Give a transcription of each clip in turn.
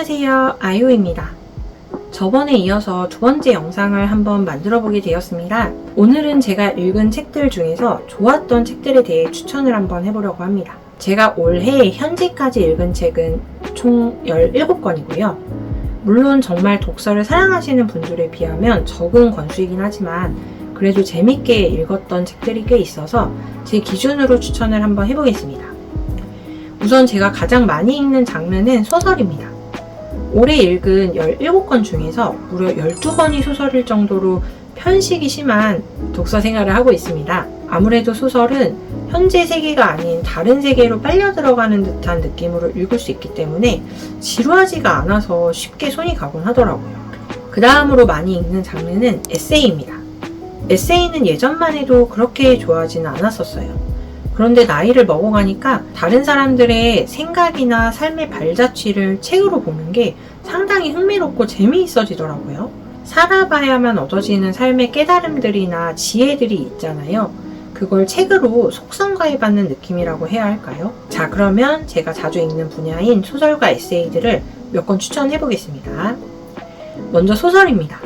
안녕하세요, 아이오입니다. 저번에 이어서 두 번째 영상을 한번 만들어 보게 되었습니다. 오늘은 제가 읽은 책들 중에서 좋았던 책들에 대해 추천을 한번 해보려고 합니다. 제가 올해 현재까지 읽은 책은 총 17권이고요. 물론 정말 독서를 사랑하시는 분들에 비하면 적은 권수이긴 하지만 그래도 재밌게 읽었던 책들이 꽤 있어서 제 기준으로 추천을 한번 해보겠습니다. 우선 제가 가장 많이 읽는 장르는 소설입니다. 올해 읽은 17권 중에서 무려 12권이 소설일 정도로 편식이 심한 독서 생활을 하고 있습니다. 아무래도 소설은 현재 세계가 아닌 다른 세계로 빨려 들어가는 듯한 느낌으로 읽을 수 있기 때문에 지루하지가 않아서 쉽게 손이 가곤 하더라고요. 그 다음으로 많이 읽는 장르는 에세이입니다. 에세이는 예전만 해도 그렇게 좋아하지는 않았었어요. 그런데 나이를 먹어가니까 다른 사람들의 생각이나 삶의 발자취를 책으로 보는 게 상당히 흥미롭고 재미있어지더라고요. 살아봐야만 얻어지는 삶의 깨달음들이나 지혜들이 있잖아요. 그걸 책으로 속성가해받는 느낌이라고 해야 할까요? 자, 그러면 제가 자주 읽는 분야인 소설과 에세이들을 몇 권 추천해 보겠습니다. 먼저 소설입니다.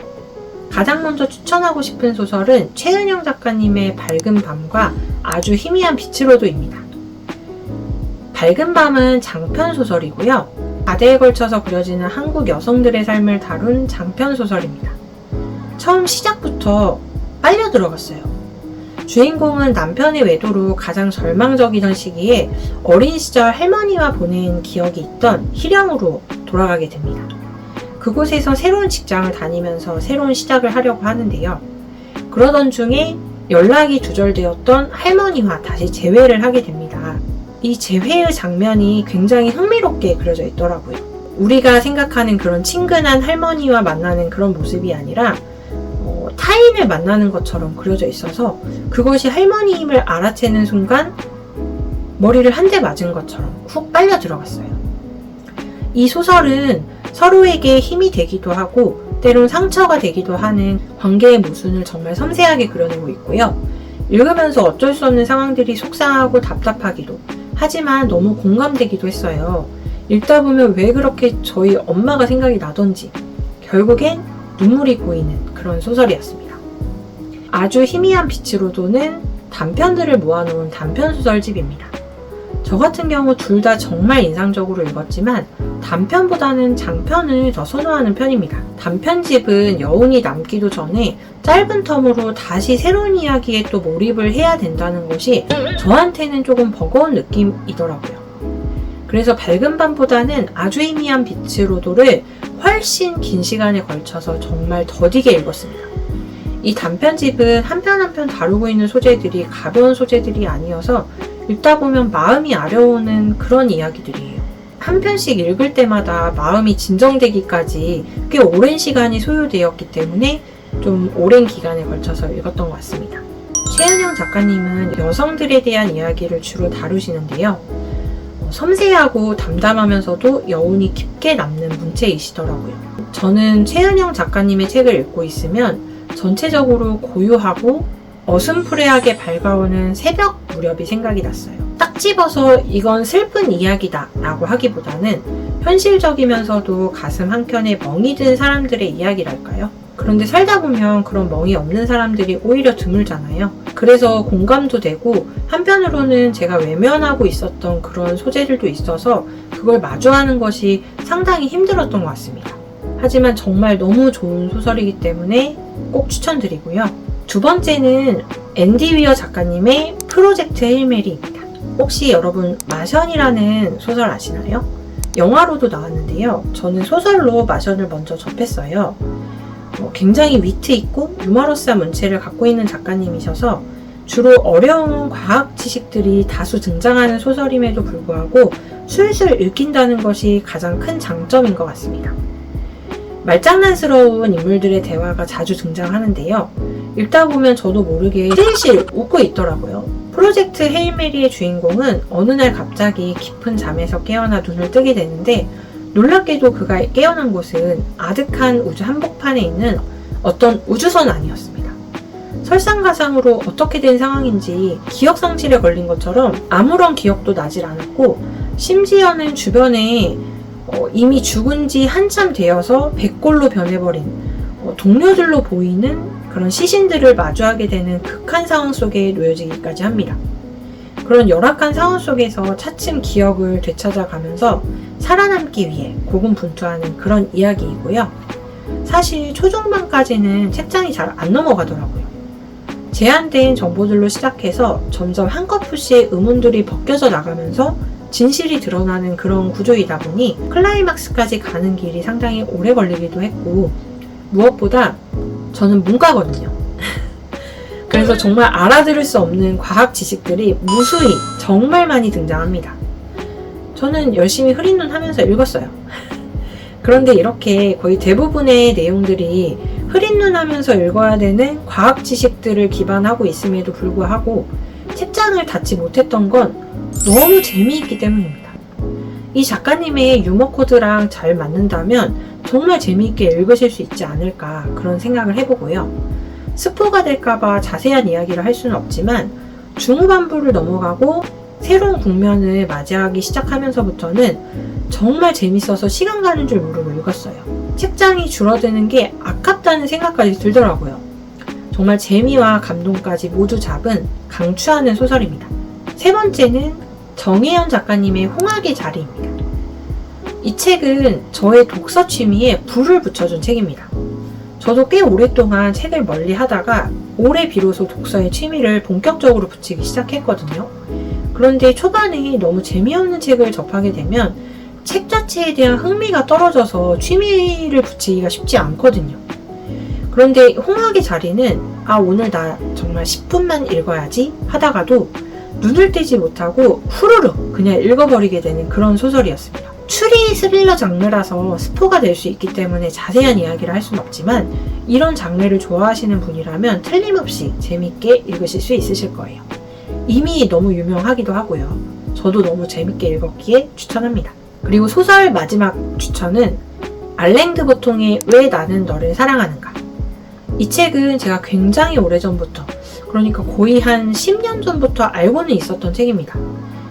가장 먼저 추천하고 싶은 소설은 최은영 작가님의 밝은 밤과 아주 희미한 빛으로도입니다. 밝은 밤은 장편 소설이고요. 4대에 걸쳐서 그려지는 한국 여성들의 삶을 다룬 장편 소설입니다. 처음 시작부터 빨려 들어갔어요. 주인공은 남편의 외도로 가장 절망적이던 시기에 어린 시절 할머니와 보낸 기억이 있던 희령으로 돌아가게 됩니다. 그곳에서 새로운 직장을 다니면서 새로운 시작을 하려고 하는데요. 그러던 중에 연락이 두절되었던 할머니와 다시 재회를 하게 됩니다. 이 재회의 장면이 굉장히 흥미롭게 그려져 있더라고요. 우리가 생각하는 그런 친근한 할머니와 만나는 그런 모습이 아니라 타인을 만나는 것처럼 그려져 있어서 그것이 할머니임을 알아채는 순간 머리를 한 대 맞은 것처럼 훅 빨려 들어갔어요. 이 소설은 서로에게 힘이 되기도 하고 때론 상처가 되기도 하는 관계의 모순을 정말 섬세하게 그려내고 있고요. 읽으면서 어쩔 수 없는 상황들이 속상하고 답답하기도 하지만 너무 공감되기도 했어요. 읽다 보면 왜 그렇게 저희 엄마가 생각이 나던지 결국엔 눈물이 고이는 그런 소설이었습니다. 아주 희미한 빛으로도는 단편들을 모아놓은 단편소설집입니다. 저 같은 경우 둘 다 정말 인상적으로 읽었지만 단편보다는 장편을 더 선호하는 편입니다. 단편집은 여운이 남기도 전에 짧은 텀으로 다시 새로운 이야기에 또 몰입을 해야 된다는 것이 저한테는 조금 버거운 느낌이더라고요. 그래서 밝은 밤보다는 아주 희미한 빛으로도를 훨씬 긴 시간에 걸쳐서 정말 더디게 읽었습니다. 이 단편집은 한 편 한 편 다루고 있는 소재들이 가벼운 소재들이 아니어서 읽다 보면 마음이 아려오는 그런 이야기들이에요. 한 편씩 읽을 때마다 마음이 진정되기까지 꽤 오랜 시간이 소요되었기 때문에 좀 오랜 기간에 걸쳐서 읽었던 것 같습니다. 최은영 작가님은 여성들에 대한 이야기를 주로 다루시는데요. 섬세하고 담담하면서도 여운이 깊게 남는 문체이시더라고요. 저는 최은영 작가님의 책을 읽고 있으면 전체적으로 고요하고 어슴푸레하게 밝아오는 새벽 무렵이 생각이 났어요. 딱 집어서 이건 슬픈 이야기다 라고 하기보다는 현실적이면서도 가슴 한켠에 멍이 든 사람들의 이야기랄까요? 그런데 살다 보면 그런 멍이 없는 사람들이 오히려 드물잖아요. 그래서 공감도 되고 한편으로는 제가 외면하고 있었던 그런 소재들도 있어서 그걸 마주하는 것이 상당히 힘들었던 것 같습니다. 하지만 정말 너무 좋은 소설이기 때문에 꼭 추천드리고요. 두 번째는 앤디 위어 작가님의 프로젝트 헤일 메리입니다. 혹시 여러분 마션이라는 소설 아시나요? 영화로도 나왔는데요. 저는 소설로 마션을 먼저 접했어요. 굉장히 위트 있고 유머러스한 문체를 갖고 있는 작가님이셔서 주로 어려운 과학 지식들이 다수 등장하는 소설임에도 불구하고 술술 읽힌다는 것이 가장 큰 장점인 것 같습니다. 말장난스러운 인물들의 대화가 자주 등장하는데요. 읽다 보면 저도 모르게 실실 웃고 있더라고요. 프로젝트 헤일 메리의 주인공은 어느 날 갑자기 깊은 잠에서 깨어나 눈을 뜨게 되는데 놀랍게도 그가 깨어난 곳은 아득한 우주 한복판에 있는 어떤 우주선 안이었습니다. 설상가상으로 어떻게 된 상황인지 기억상실에 걸린 것처럼 아무런 기억도 나질 않았고 심지어는 주변에 이미 죽은 지 한참 되어서 백골로 변해버린 동료들로 보이는 그런 시신들을 마주하게 되는 극한 상황 속에 놓여지기까지 합니다. 그런 열악한 상황 속에서 차츰 기억을 되찾아가면서 살아남기 위해 고군분투하는 그런 이야기이고요. 사실 초중반까지는 책장이 잘 안 넘어가더라고요. 제한된 정보들로 시작해서 점점 한꺼풀씩 의문들이 벗겨져 나가면서 진실이 드러나는 그런 구조이다 보니 클라이막스까지 가는 길이 상당히 오래 걸리기도 했고, 무엇보다 저는 문과거든요. 그래서 정말 알아들을 수 없는 과학 지식들이 무수히 정말 많이 등장합니다. 저는 열심히 흐린 눈 하면서 읽었어요. 그런데 이렇게 거의 대부분의 내용들이 흐린 눈 하면서 읽어야 되는 과학 지식들을 기반하고 있음에도 불구하고 책장을 닫지 못했던 건 너무 재미있기 때문입니다. 이 작가님의 유머 코드랑 잘 맞는다면 정말 재미있게 읽으실 수 있지 않을까 그런 생각을 해보고요. 스포가 될까봐 자세한 이야기를 할 수는 없지만 중후반부를 넘어가고 새로운 국면을 맞이하기 시작하면서부터는 정말 재밌어서 시간 가는 줄 모르고 읽었어요. 책장이 줄어드는 게 아깝다는 생각까지 들더라고요. 정말 재미와 감동까지 모두 잡은 강추하는 소설입니다. 세 번째는 정혜연 작가님의 홍학의 자리입니다. 이 책은 저의 독서 취미에 불을 붙여준 책입니다. 저도 꽤 오랫동안 책을 멀리 하다가 올해 비로소 독서의 취미를 본격적으로 붙이기 시작했거든요. 그런데 초반에 너무 재미없는 책을 접하게 되면 책 자체에 대한 흥미가 떨어져서 취미를 붙이기가 쉽지 않거든요. 그런데 홍학의 자리는 오늘 나 정말 10분만 읽어야지 하다가도 눈을 떼지 못하고 후루룩 그냥 읽어버리게 되는 그런 소설이었습니다. 추리 스릴러 장르라서 스포가 될 수 있기 때문에 자세한 이야기를 할 수는 없지만 이런 장르를 좋아하시는 분이라면 틀림없이 재밌게 읽으실 수 있으실 거예요. 이미 너무 유명하기도 하고요. 저도 너무 재밌게 읽었기에 추천합니다. 그리고 소설 마지막 추천은 알랭드 보통의 왜 나는 너를 사랑하는가. 이 책은 제가 굉장히 오래전부터, 그러니까 거의 한 10년 전부터 알고는 있었던 책입니다.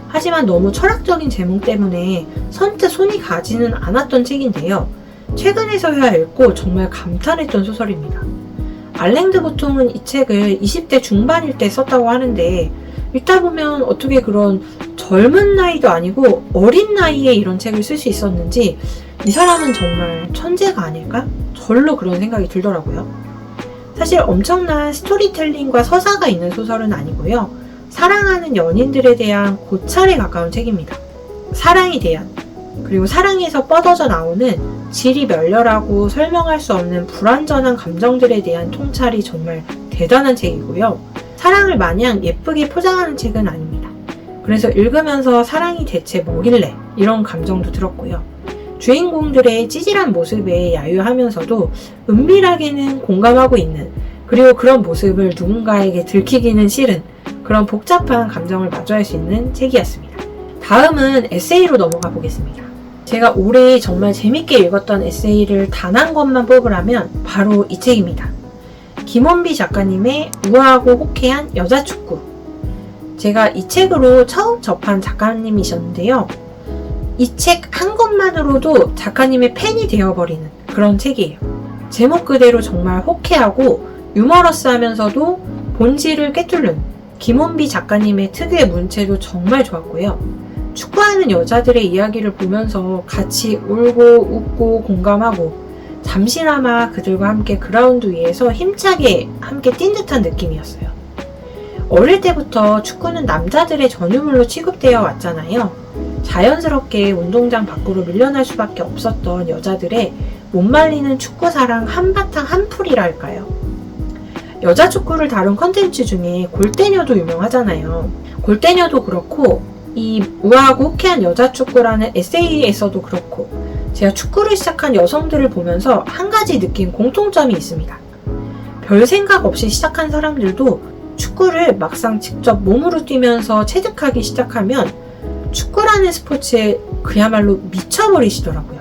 하지만 너무 철학적인 제목 때문에 선뜻 손이 가지는 않았던 책인데요. 최근에서야 읽고 정말 감탄했던 소설입니다. 알랭드 보통은 이 책을 20대 중반일 때 썼다고 하는데 읽다 보면 어떻게 그런 젊은 나이도 아니고 어린 나이에 이런 책을 쓸 수 있었는지 이 사람은 정말 천재가 아닐까? 절로 그런 생각이 들더라고요. 사실 엄청난 스토리텔링과 서사가 있는 소설은 아니고요. 사랑하는 연인들에 대한 고찰에 가까운 책입니다. 사랑에 대한, 그리고 사랑에서 뻗어져 나오는 질이 멸렬하고 설명할 수 없는 불완전한 감정들에 대한 통찰이 정말 대단한 책이고요. 사랑을 마냥 예쁘게 포장하는 책은 아닙니다. 그래서 읽으면서 사랑이 대체 뭐길래 이런 감정도 들었고요. 주인공들의 찌질한 모습에 야유하면서도 은밀하게는 공감하고 있는, 그리고 그런 모습을 누군가에게 들키기는 싫은 그런 복잡한 감정을 마주할 수 있는 책이었습니다. 다음은 에세이로 넘어가 보겠습니다. 제가 올해 정말 재밌게 읽었던 에세이를 단 한 권만 뽑으라면 바로 이 책입니다. 김원비 작가님의 우아하고 호쾌한 여자축구. 제가 이 책으로 처음 접한 작가님이셨는데요. 이 책 한 권만으로도 작가님의 팬이 되어버리는 그런 책이에요. 제목 그대로 정말 호쾌하고 유머러스하면서도 본질을 꿰뚫는 김원비 작가님의 특유의 문체도 정말 좋았고요. 축구하는 여자들의 이야기를 보면서 같이 울고 웃고 공감하고 잠시나마 그들과 함께 그라운드 위에서 힘차게 함께 뛴 듯한 느낌이었어요. 어릴 때부터 축구는 남자들의 전유물로 취급되어 왔잖아요. 자연스럽게 운동장 밖으로 밀려날 수밖에 없었던 여자들의 못 말리는 축구 사랑 한바탕 한풀이랄까요. 여자 축구를 다룬 컨텐츠 중에 골대녀도 유명하잖아요. 골대녀도 그렇고 이 우아하고 호쾌한 여자 축구라는 에세이에서도 그렇고 제가 축구를 시작한 여성들을 보면서 한 가지 느낀 공통점이 있습니다. 별 생각 없이 시작한 사람들도 축구를 막상 직접 몸으로 뛰면서 체득하기 시작하면 축구라는 스포츠에 그야말로 미쳐버리시더라고요.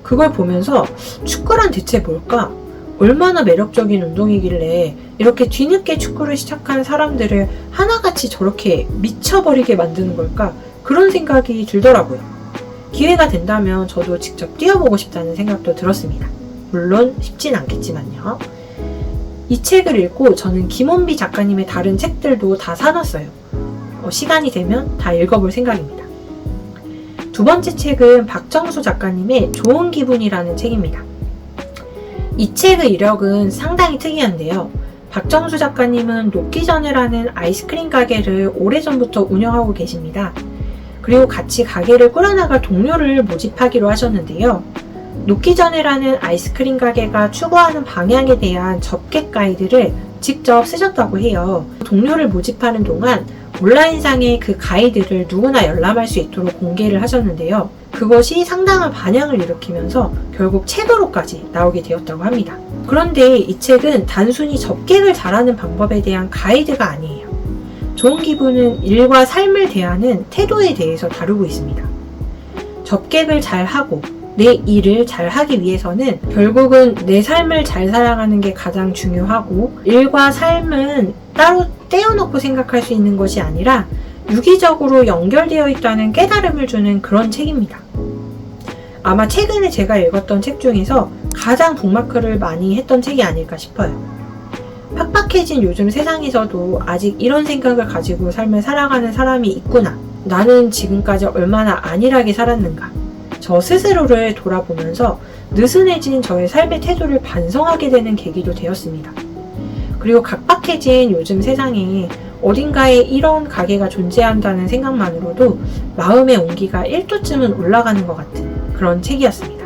그걸 보면서 축구란 대체 뭘까? 얼마나 매력적인 운동이길래 이렇게 뒤늦게 축구를 시작한 사람들을 하나같이 저렇게 미쳐버리게 만드는 걸까? 그런 생각이 들더라고요. 기회가 된다면 저도 직접 뛰어보고 싶다는 생각도 들었습니다. 물론 쉽진 않겠지만요. 이 책을 읽고 저는 김원비 작가님의 다른 책들도 다 사놨어요. 시간이 되면 다 읽어볼 생각입니다. 두 번째 책은 박정수 작가님의 좋은 기분이라는 책입니다. 이 책의 이력은 상당히 특이한데요. 박정수 작가님은 녹기전에라는 아이스크림 가게를 오래전부터 운영하고 계십니다. 그리고 같이 가게를 꾸려나갈 동료를 모집하기로 하셨는데요. 녹기전에라는 아이스크림 가게가 추구하는 방향에 대한 접객 가이드를 직접 쓰셨다고 해요. 동료를 모집하는 동안 온라인상의 그 가이드를 누구나 열람할 수 있도록 공개를 하셨는데요. 그것이 상당한 반향을 일으키면서 결국 책으로까지 나오게 되었다고 합니다. 그런데 이 책은 단순히 접객을 잘하는 방법에 대한 가이드가 아니에요. 좋은 기분은 일과 삶을 대하는 태도에 대해서 다루고 있습니다. 접객을 잘하고 내 일을 잘하기 위해서는 결국은 내 삶을 잘 살아가는 게 가장 중요하고, 일과 삶은 따로 떼어놓고 생각할 수 있는 것이 아니라 유기적으로 연결되어 있다는 깨달음을 주는 그런 책입니다. 아마 최근에 제가 읽었던 책 중에서 가장 북마크를 많이 했던 책이 아닐까 싶어요. 팍팍해진 요즘 세상에서도 아직 이런 생각을 가지고 삶을 살아가는 사람이 있구나. 나는 지금까지 얼마나 안일하게 살았는가. 저 스스로를 돌아보면서 느슨해진 저의 삶의 태도를 반성하게 되는 계기도 되었습니다. 그리고 각박해진 요즘 세상에 어딘가에 이런 가게가 존재한다는 생각만으로도 마음의 온기가 1도쯤은 올라가는 것 같은 그런 책이었습니다.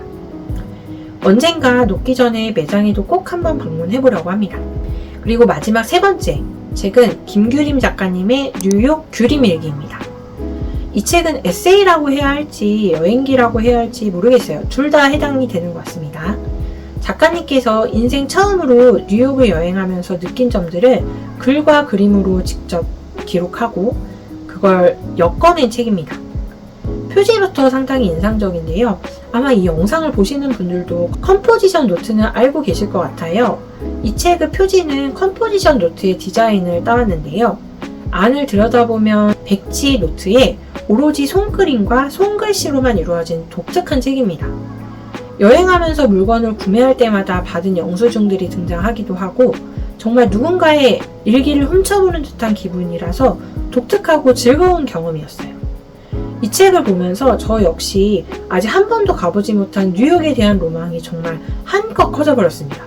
언젠가 녹기 전에 매장에도 꼭 한번 방문해보려고 합니다. 그리고 마지막 세 번째 책은 김규림 작가님의 뉴욕 규림일기입니다. 이 책은 에세이라고 해야 할지 여행기라고 해야 할지 모르겠어요. 둘 다 해당이 되는 것 같습니다. 작가님께서 인생 처음으로 뉴욕을 여행하면서 느낀 점들을 글과 그림으로 직접 기록하고 그걸 엮어낸 책입니다. 표지부터 상당히 인상적인데요. 아마 이 영상을 보시는 분들도 컴포지션 노트는 알고 계실 것 같아요. 이 책의 표지는 컴포지션 노트의 디자인을 따왔는데요. 안을 들여다보면 백지 노트에 오로지 손그림과 손글씨로만 이루어진 독특한 책입니다. 여행하면서 물건을 구매할 때마다 받은 영수증들이 등장하기도 하고 정말 누군가의 일기를 훔쳐보는 듯한 기분이라서 독특하고 즐거운 경험이었어요. 이 책을 보면서 저 역시 아직 한 번도 가보지 못한 뉴욕에 대한 로망이 정말 한껏 커져버렸습니다.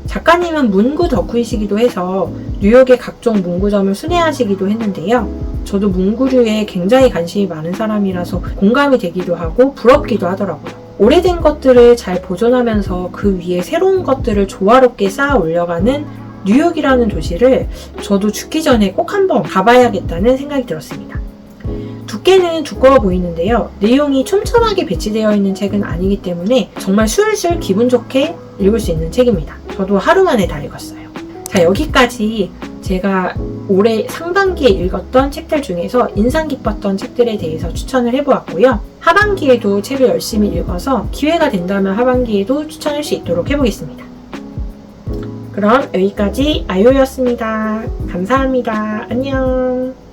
작가님은 문구 덕후이시기도 해서 뉴욕의 각종 문구점을 순회하시기도 했는데요. 저도 문구류에 굉장히 관심이 많은 사람이라서 공감이 되기도 하고 부럽기도 하더라고요. 오래된 것들을 잘 보존하면서 그 위에 새로운 것들을 조화롭게 쌓아 올려가는 뉴욕이라는 도시를 저도 죽기 전에 꼭 한번 가봐야겠다는 생각이 들었습니다. 두께는 두꺼워 보이는데요. 내용이 촘촘하게 배치되어 있는 책은 아니기 때문에 정말 술술 기분 좋게 읽을 수 있는 책입니다. 저도 하루 만에 다 읽었어요. 자, 여기까지 제가 올해 상반기에 읽었던 책들 중에서 인상 깊었던 책들에 대해서 추천을 해보았고요. 하반기에도 책을 열심히 읽어서 기회가 된다면 하반기에도 추천할 수 있도록 해보겠습니다. 그럼 여기까지 아요였습니다. 감사합니다. 안녕.